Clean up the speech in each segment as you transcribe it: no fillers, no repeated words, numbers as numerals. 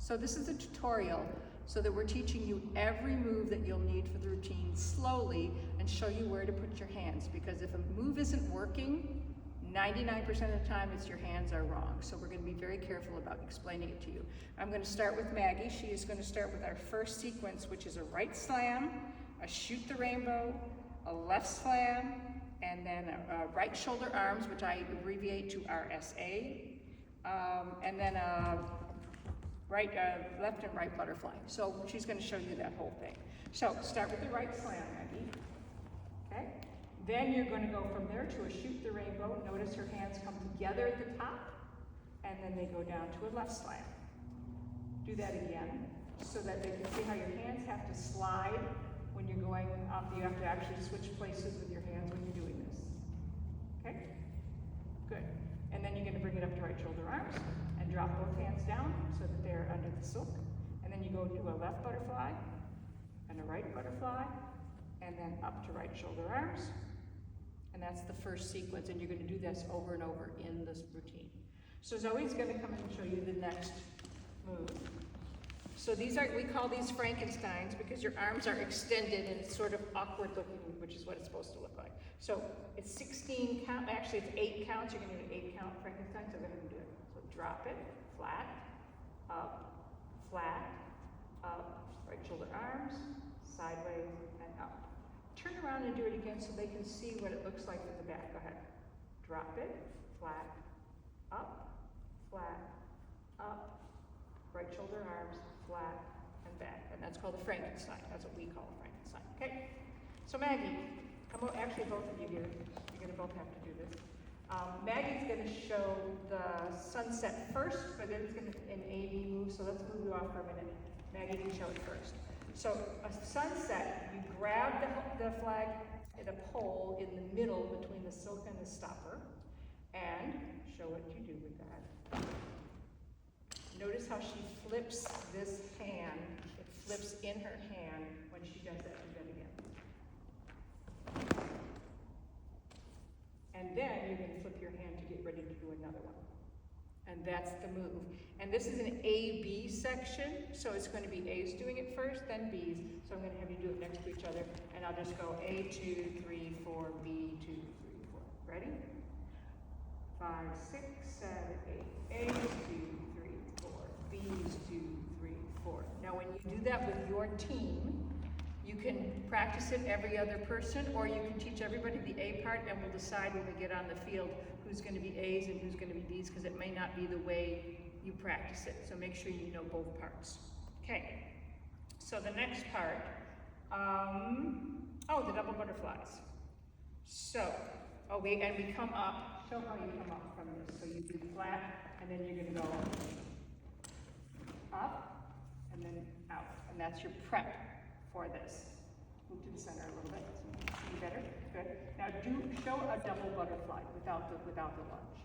So this is a tutorial so that we're teaching you every move that you'll need for the routine slowly and show you where to put your hands, because if a move isn't working, 99% of the time it's your hands are wrong. So we're going to be very careful about explaining it to you. I'm going to start with Maggie. She is going to start with our first sequence, which is a right slam, a shoot the rainbow, a left slam, and then a right shoulder arms, which I abbreviate to RSA, and then a left and right butterfly. So she's going to show you that whole thing. So start with the right slam, Maggie. Okay. Then you're going to go from there to a shoot the rainbow. Notice her hands come together at the top, and then they go down to a left slam. Do that again so that they can see how your hands have to slide when you're going up. You have to actually switch places with your hands when you're doing this. Okay? Good. And then you're going to bring it up to right shoulder arms and drop both hands down so that they're under the silk. And then you go do a left butterfly and a right butterfly, and then up to right shoulder arms. And that's the first sequence, and you're going to do this over and over in this routine. So Zoe's going to come in and show you the next move. So these are, we call these Frankensteins because your arms are extended and it's sort of awkward looking, which is what it's supposed to look like. So it's 16 count, actually it's 8 counts. You're going to do an 8 count Frankenstein, so go ahead and do it. So drop it, flat, up, right shoulder arms, sideways, and up. Turn around and do it again so they can see what it looks like from the back. Go ahead. Drop it, flat, up, right shoulder arms, flat, and back. And that's called a Frankenstein. That's what we call a Frankenstein. Okay? So Maggie, come on, actually both of you here, you're going to both have to do this. Maggie's going to show the sunset first, but then it's going to an A-B move, so let's move you off for a minute. Maggie can show it first. So a sunset, you grab the flag at a pole in the middle between the silk and the stopper, and show what you do with that. Notice how she flips this hand. It flips in her hand when she does that. Do that again. And then you're going to flip your hand to get ready to do another one. And that's the move. And this is an A-B section, so it's going to be A's doing it first, then B's. So I'm going to have you do it next to each other, and I'll just go A, 2, 3, 4, B, 2, 3, 4. Ready? 5, 6, 7, 8. A's, 2, 3, 4. B's, 2, 3, 4. Now when you do that with your team, you can practice it every other person, or you can teach everybody the A part, and we'll decide when we get on the field who's going to be A's and who's going to be B's, because it may not be the way you practice it. So make sure you know both parts. Okay, so the next part, the double butterflies. So, we come up, show how you come up from this. So you do flat, and then you're going to go up, and then out. And that's your prep for this. Move to the center a little bit. See better? Good. Now show a double butterfly without the lunge.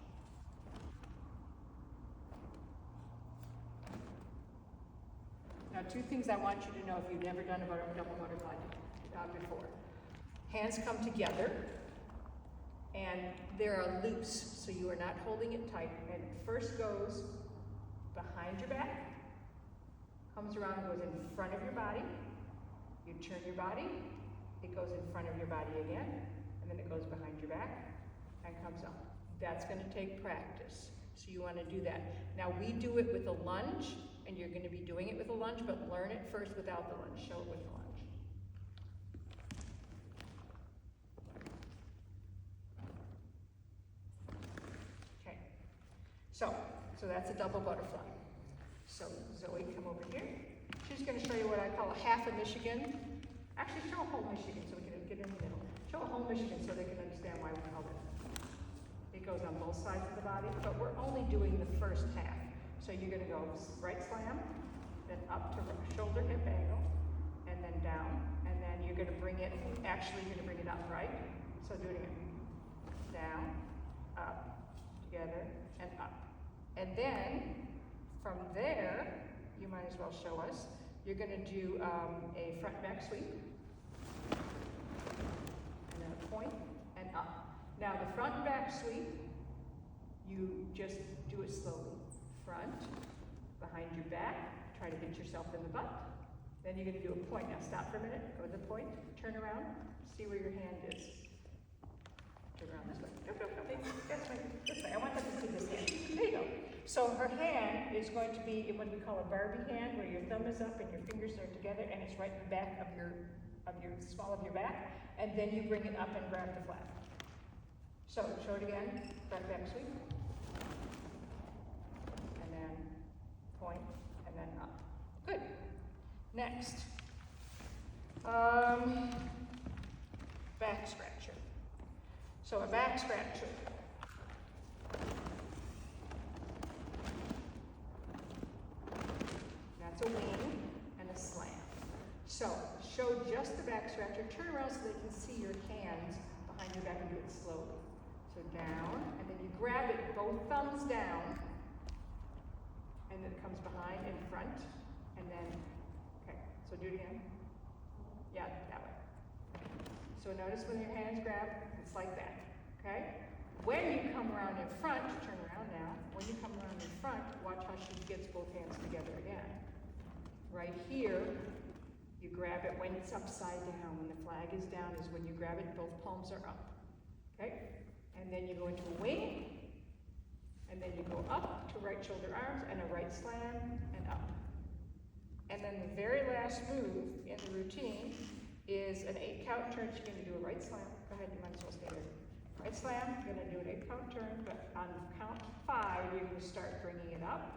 Now 2 things I want you to know if you've never done a double butterfly before. Hands come together and they're loose, so you are not holding it tight. And it first goes behind your back, comes around and goes in front of your body. You turn your body, it goes in front of your body again, and then it goes behind your back and comes up. That's going to take practice, so you want to do that. Now we do it with a lunge, and you're going to be doing it with a lunge, but learn it first without the lunge. Show it with the lunge. Okay, so that's a double butterfly. So Zoe, come over here. She's going to show you what I call a half a Michigan. Actually, show a whole Michigan so we can get in the middle. Show a whole Michigan so they can understand why we call it. It goes on both sides of the body, but we're only doing the first half. So you're going to go right slam, then up to shoulder hip angle, and then down, and then you're going to bring it, actually you're going to bring it up, right? So do it again. Down, up, together, and up. And then, from there, you might as well show us, you're going to do a front back sweep, and then a point, and up. Now the front and back sweep, you just do it slowly. Front, behind your back, try to hit yourself in the butt. Then you're gonna do a point. Now stop for a minute, go to the point, turn around, see where your hand is. Turn around this way. Go, this way. I want them to see this hand. There you go. So her hand is going to be what we call a Barbie hand, where your thumb is up and your fingers are together, and it's right in the back of your small of your back, and then you bring it up and grab the flag. So show it again, front back sweep, and then point, and then up. Good. Next, back scratcher. So a back scratcher. That's a wing and a slam. So show just the back scratcher. Turn around so they can see your hands behind your back and do it slowly. So down, and then you grab it, both thumbs down, and then it comes behind and front, and then, okay, so do it again. Yeah, that way. So notice when your hands grab, it's like that, okay? When you come around in front, turn around now, when you come around in front, watch how she gets both hands together again. Right here, you grab it when it's upside down. When the flag is down is when you grab it, both palms are up, okay? And then you go into a wing, and then you go up to right shoulder arms, and a right slam, and up. And then the very last move in the routine is an 8-count turn. She's going to do a right slam. Go ahead, you might as well stay there. Right slam, you're going to do an 8-count turn, but on count 5, you're going to start bringing it up.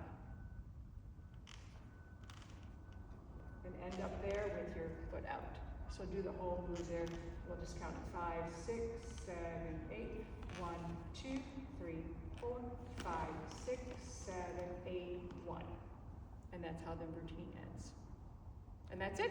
And end up there with your foot out. So do the whole move there. We'll just count it 5, 6, 7, 8. 1, 2, 3, 4, 5, 6, 7, 8, 1. And that's how the routine ends. And that's it.